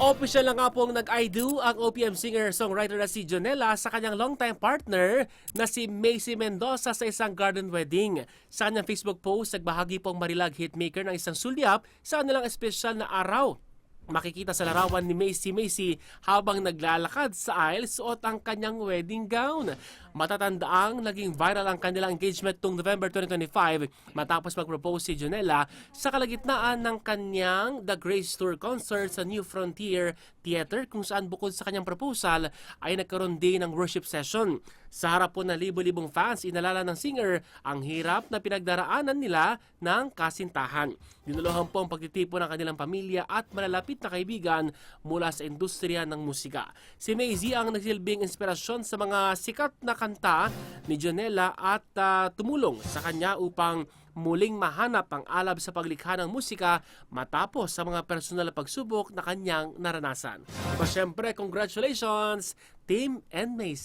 Official na nga pong nag-I do ang OPM singer-songwriter na si Jonella sa kanyang longtime partner na si Macy Mendoza sa isang garden wedding. Sa kanyang Facebook post, nagbahagi pong Marilag hitmaker ng isang sulyap sa kanilang espesyal na araw. Makikita sa larawan ni Macy habang naglalakad sa aisle suot ang kanyang wedding gown. Matatandaang naging viral ang kanilang engagement noong November 2025 matapos mag-propose si Jonella sa kalagitnaan ng kanyang The Grace Tour concert sa New Frontier Theater kung saan bukod sa kanyang proposal ay nagkaroon din ng worship session. Sa harap po ng libo-libong fans, inalala ng singer ang hirap na pinagdaraanan nila ng kasintahan. Dinuluhan po ang pagtitipon ng kanilang pamilya at malalapit na kaibigan mula sa industriya ng musika. Si Macy ang nagsilbing inspirasyon sa mga sikat na kanta ni Jonella at tumulong sa kanya upang muling mahanap ang alab sa paglikha ng musika matapos sa mga personal na pagsubok na kanyang naranasan. So syempre, congratulations, Team and Macy!